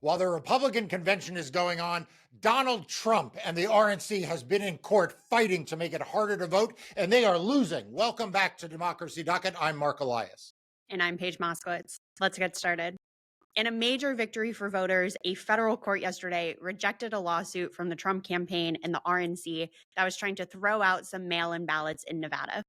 While the Republican convention is going on, Donald Trump and the RNC has been in court fighting to make it harder to vote, and they are losing. Welcome back to Democracy Docket. I'm Marc Elias. And I'm Paige Moskowitz. Let's get started. In a major victory for voters, a federal court yesterday rejected a lawsuit from the Trump campaign and the RNC that was trying to throw out some mail-in ballots in Nevada.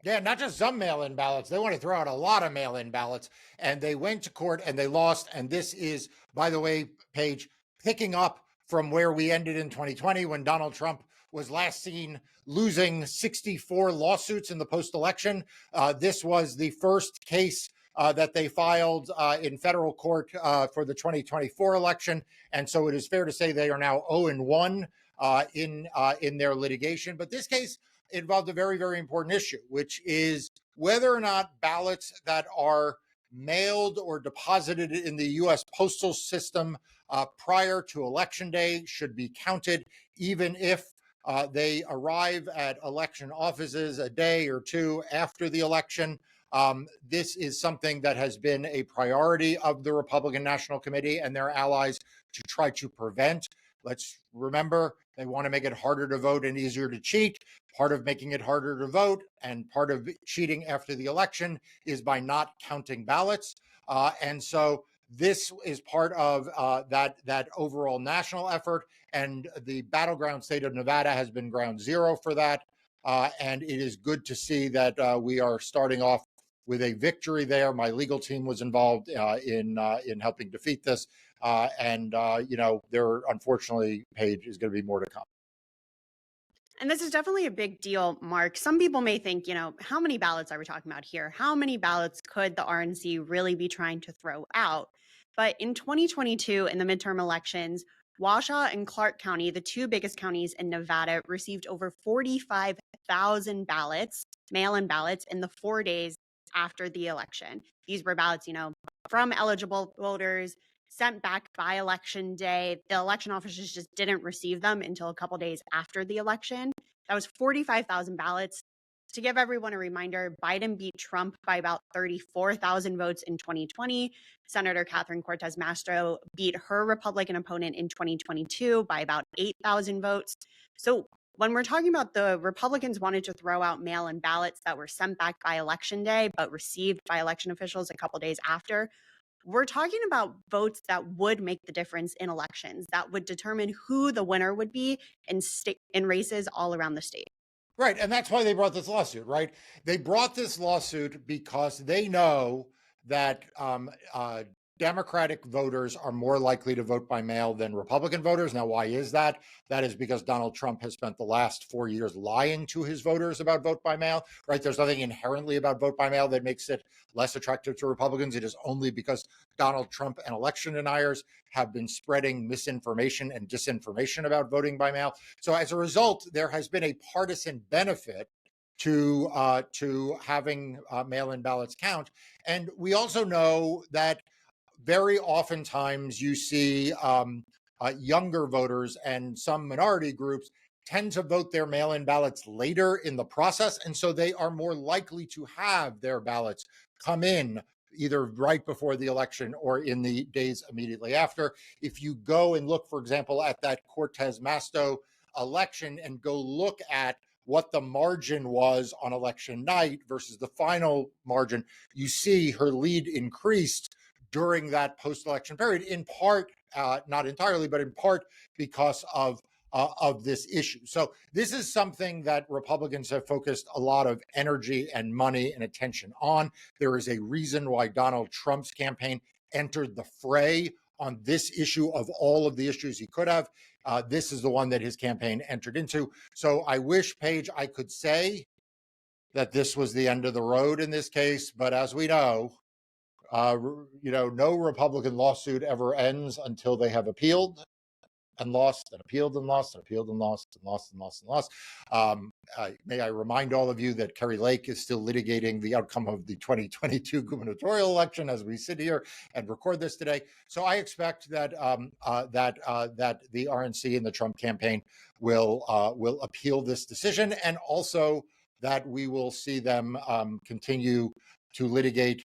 Yeah, not just some mail-in ballots. They want to throw out a lot of mail-in ballots. And they went to court and they lost. And this is, by the way, Paige, picking up from where we ended in 2020 when Donald Trump was last seen losing 64 lawsuits in the post-election. This was the first case that they filed in federal court for the 2024 election. And so it is fair to say they are now 0-1 in their litigation. But this case involved a very, very important issue, which is whether or not ballots that are mailed or deposited in the U.S. postal system prior to Election Day should be counted, even if they arrive at election offices a day or two after the election. This is something that has been a priority of the Republican National Committee and their allies to try to prevent. Let's remember, they want to make it harder to vote and easier to cheat. Part of making it harder to vote and part of cheating after the election is by not counting ballots. And so this is part of that overall national effort. And the battleground state of Nevada has been ground zero for that. And it is good to see that we are starting off with a victory there. My legal team was involved in helping defeat this. There unfortunately, Paige, is going to be more to come. And this is definitely a big deal, Mark. Some people may think, how many ballots are we talking about here? How many ballots could the RNC really be trying to throw out? But in 2022, in the midterm elections, Washoe and Clark County, the two biggest counties in Nevada, received over 45,000 ballots, mail-in ballots, in the 4 days after the election. These were ballots, from eligible voters, sent back by Election Day. The election officers just didn't receive them until a couple days after the election. That was 45,000 ballots. To give everyone a reminder, Biden beat Trump by about 34,000 votes in 2020. Senator Catherine Cortez Masto beat her Republican opponent in 2022 by about 8,000 votes. So when we're talking about the Republicans wanted to throw out mail-in ballots that were sent back by Election Day but received by election officials a couple days after, we're talking about votes that would make the difference in elections, that would determine who the winner would be in races all around the state. Right. And that's why they brought this lawsuit, right? They brought this lawsuit because they know that Democratic voters are more likely to vote by mail than Republican voters. Now, why is that? That is because Donald Trump has spent the last 4 years lying to his voters about vote by mail, right? There's nothing inherently about vote by mail that makes it less attractive to Republicans. It is only because Donald Trump and election deniers have been spreading misinformation and disinformation about voting by mail. So as a result, there has been a partisan benefit to having mail-in ballots count. And we also know that very oftentimes you see younger voters and some minority groups tend to vote their mail-in ballots later in the process. And so they are more likely to have their ballots come in either right before the election or in the days immediately after. If you go and look, for example, at that Cortez Masto election and go look at what the margin was on election night versus the final margin, you see her lead increased during that post-election period, in part, not entirely, but in part because of this issue. So this is something that Republicans have focused a lot of energy and money and attention on. There is a reason why Donald Trump's campaign entered the fray on this issue of all of the issues he could have. This is the one that his campaign entered into. So I wish, Paige, I could say that this was the end of the road in this case, but as we know, no Republican lawsuit ever ends until they have appealed and lost and appealed and lost and appealed and lost and lost and lost and lost. May I remind all of you that Kerry Lake is still litigating the outcome of the 2022 gubernatorial election as we sit here and record this today. So I expect that that the RNC and the Trump campaign will appeal this decision, and also that we will see them continue to litigate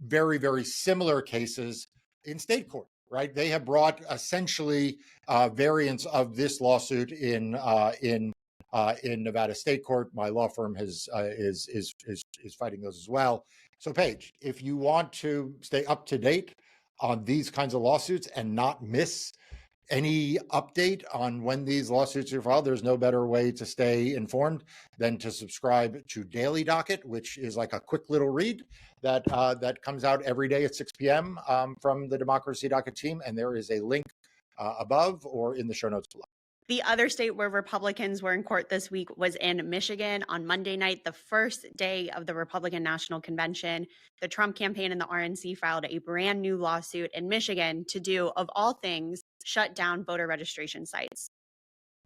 very, very similar cases in state court, right? They have brought essentially variants of this lawsuit in Nevada State Court. My law firm is fighting those as well. So, Paige, if you want to stay up to date on these kinds of lawsuits and not miss any update on when these lawsuits are filed, there's no better way to stay informed than to subscribe to Daily Docket, which is like a quick little read that comes out every day at 6 p.m. From the Democracy Docket team. And there is a link above or in the show notes below. The other state where Republicans were in court this week was in Michigan on Monday night, the first day of the Republican National Convention. The Trump campaign and the RNC filed a brand new lawsuit in Michigan to do, of all things, shut down voter registration sites.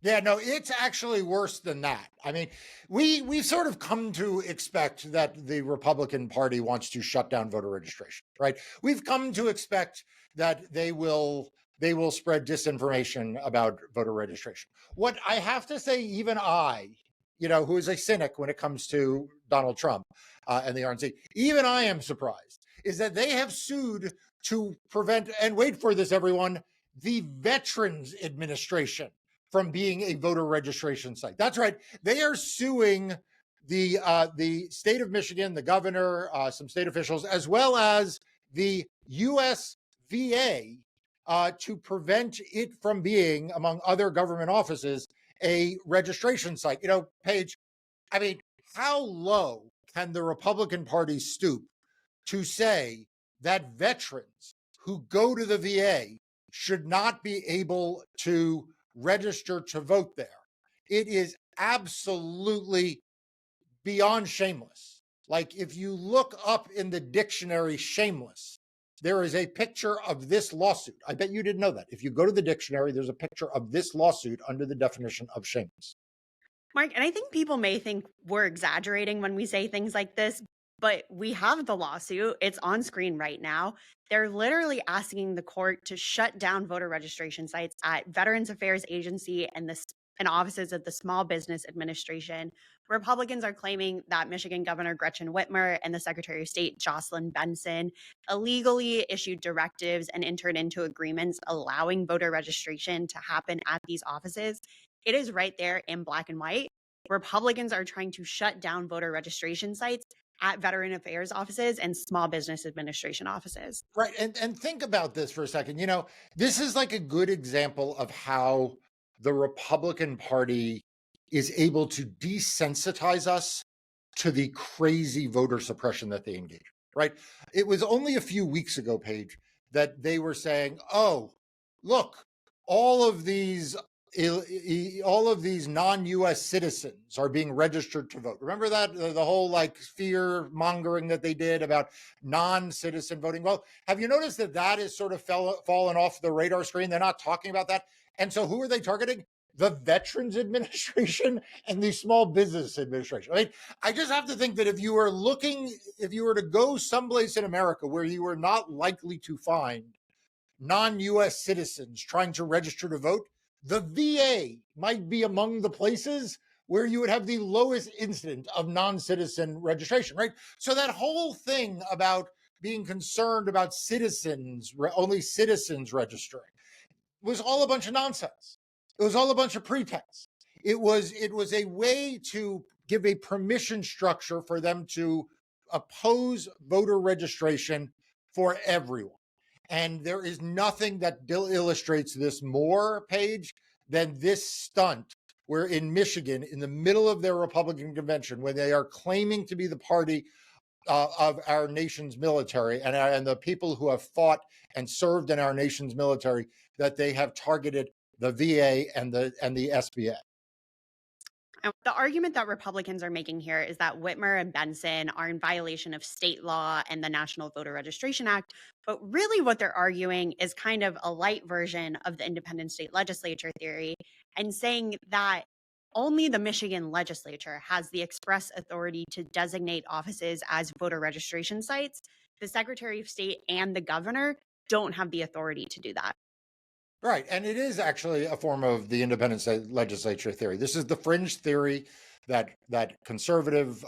Yeah, no, it's actually worse than that. I mean, we've sort of come to expect that the Republican Party wants to shut down voter registration, right? We've come to expect that they will spread disinformation about voter registration. What I have to say, even I, who is a cynic when it comes to Donald Trump and the RNC, even I am surprised, is that they have sued to prevent, and wait for this, everyone, the Veterans Administration from being a voter registration site. That's right. They are suing the state of Michigan, the governor, some state officials, as well as the US VA to prevent it from being, among other government offices, a registration site. Paige, I mean, how low can the Republican Party stoop to say that veterans who go to the VA should not be able to register to vote there? It is absolutely beyond shameless. Like, if you look up in the dictionary shameless, there is a picture of this lawsuit. I bet you didn't know that. If you go to the dictionary, there's a picture of this lawsuit under the definition of shameless. Mark, and I think people may think we're exaggerating when we say things like this, but we have the lawsuit. It's on screen right now. They're literally asking the court to shut down voter registration sites at Veterans Affairs Agency and offices of the Small Business Administration. Republicans are claiming that Michigan Governor Gretchen Whitmer and the Secretary of State Jocelyn Benson illegally issued directives and entered into agreements allowing voter registration to happen at these offices. It is right there in black and white. Republicans are trying to shut down voter registration sites at Veteran Affairs offices and Small Business Administration offices. Right. And think about this for a second. This is like a good example of how the Republican Party is able to desensitize us to the crazy voter suppression that they engage in, right? It was only a few weeks ago, Paige, that they were saying, oh, look, all of these non-US citizens are being registered to vote. Remember that, the whole fear mongering that they did about non-citizen voting? Well, have you noticed that is sort of fallen off the radar screen? They're not talking about that. And so who are they targeting? The Veterans Administration and the Small Business Administration. I mean, I just have to think that if you were to go someplace in America where you were not likely to find non-US citizens trying to register to vote, the VA might be among the places where you would have the lowest incidence of non-citizen registration, right? So that whole thing about being concerned about only citizens registering, was all a bunch of nonsense. It was all a bunch of pretense. It was a way to give a permission structure for them to oppose voter registration for everyone. And there is nothing that illustrates this more, Paige, than this stunt where in Michigan, in the middle of their Republican convention, when they are claiming to be the party of our nation's military and the people who have fought and served in our nation's military, that they have targeted the VA and the SBA. The argument that Republicans are making here is that Whitmer and Benson are in violation of state law and the National Voter Registration Act. But really what they're arguing is kind of a light version of the independent state legislature theory, and saying that only the Michigan legislature has the express authority to designate offices as voter registration sites. The Secretary of State and the governor don't have the authority to do that. Right. And it is actually a form of the independent state legislature theory. This is the fringe theory that conservative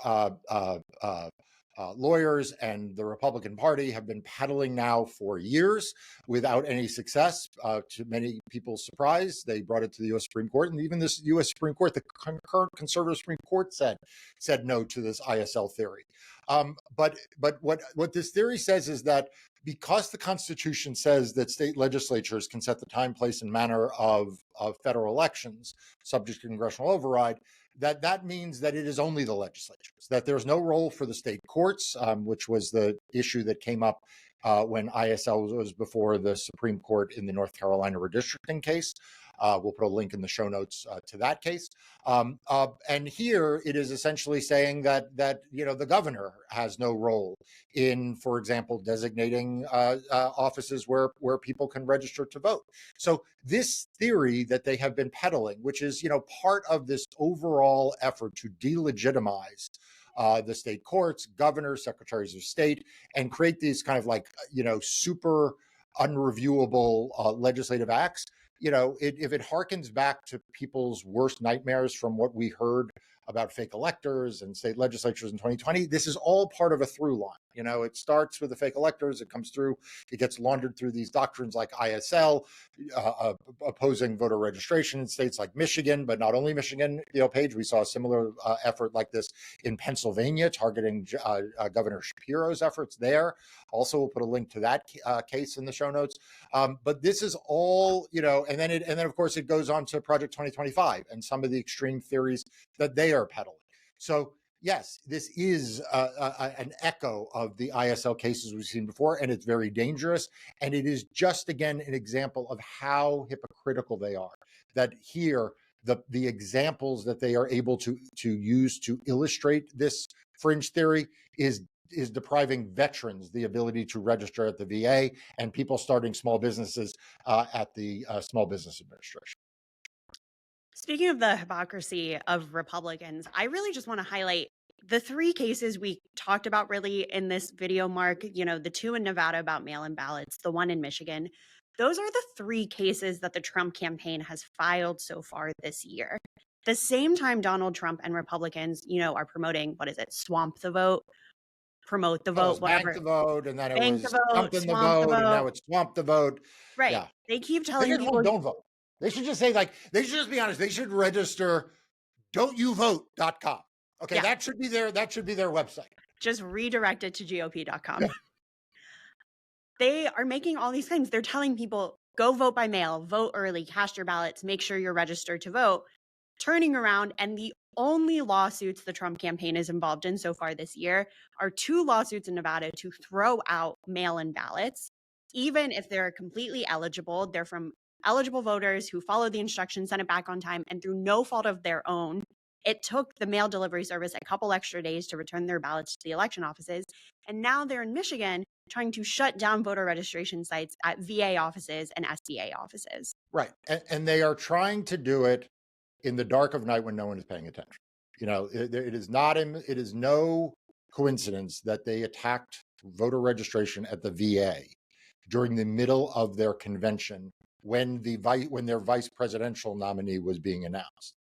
lawyers and the Republican Party have been peddling now for years without any success. To many people's surprise, they brought it to the U.S. Supreme Court, and even this U.S. Supreme Court, the current conservative Supreme Court, said no to this ISL theory. But what this theory says is that because the Constitution says that state legislatures can set the time, place, and manner of federal elections, subject to congressional override, that means that it is only the legislatures, that there's no role for the state courts, which was the issue that came up when ISL was before the Supreme Court in the North Carolina redistricting case. We'll put a link in the show notes to that case. And here it is essentially saying that the governor has no role in, for example, designating offices where people can register to vote. So this theory that they have been peddling, which is part of this overall effort to delegitimize the state courts, governors, secretaries of state, and create these kind of super unreviewable legislative acts. If it harkens back to people's worst nightmares from what we heard about fake electors and state legislatures in 2020, this is all part of a through line. It starts with the fake electors, it comes through, it gets laundered through these doctrines like ISL, opposing voter registration in states like Michigan, but not only Michigan. Paige, we saw a similar effort like this in Pennsylvania, targeting Governor Shapiro's efforts there. Also, we'll put a link to that case in the show notes. But this is all, and then of course it goes on to Project 2025 and some of the extreme theories that they are peddling. So yes, this is an echo of the ISL cases we've seen before, and it's very dangerous. And it is just, again, an example of how hypocritical they are. That here, the examples that they are able to use to illustrate this fringe theory is depriving veterans the ability to register at the VA and people starting small businesses at the Small Business Administration. Speaking of the hypocrisy of Republicans, I really just want to highlight the three cases we talked about really in this video, Marc, the two in Nevada about mail-in ballots, the one in Michigan. Those are the three cases that the Trump campaign has filed so far this year. The same time Donald Trump and Republicans, are promoting, swamp the vote, promote the vote, whatever. Bank the vote, and then it Bank was the vote, something the swamp the vote, and now vote. it's swamp the vote. Right. Yeah. They keep telling people don't vote. They should just say, they should just be honest. They should register don'tyouvote.com. Okay, yeah. That should be their website. Just redirect it to GOP.com. Yeah. They are making all these claims. They're telling people, go vote by mail, vote early, cast your ballots, make sure you're registered to vote. Turning around, and the only lawsuits the Trump campaign is involved in so far this year are two lawsuits in Nevada to throw out mail-in ballots. Even if they're completely eligible, they're from eligible voters who followed the instructions, sent it back on time, and through no fault of their own, it took the mail delivery service a couple extra days to return their ballots to the election offices. And now they're in Michigan trying to shut down voter registration sites at VA offices and SDA offices. Right. And they are trying to do it in the dark of night when no one is paying attention. It is no coincidence that they attacked voter registration at the VA during the middle of their convention when their vice presidential nominee was being announced.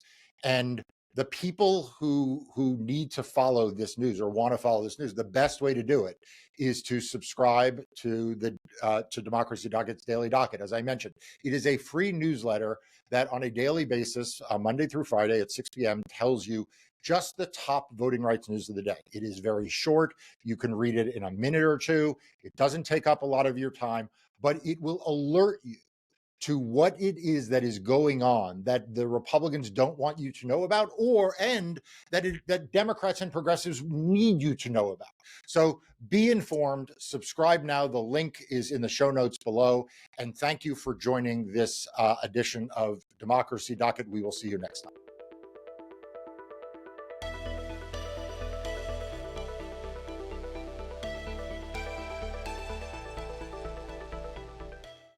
And the people who need to follow this news or want to follow this news, the best way to do it is to subscribe to to Democracy Docket's Daily Docket. As I mentioned, it is a free newsletter that on a daily basis, Monday through Friday at 6 p.m. tells you just the top voting rights news of the day. It is very short. You can read it in a minute or two. It doesn't take up a lot of your time, but it will alert you to what it is that is going on that the Republicans don't want you to know about, and that Democrats and progressives need you to know about. So be informed, subscribe now. The link is in the show notes below. And thank you for joining this edition of Democracy Docket. We will see you next time.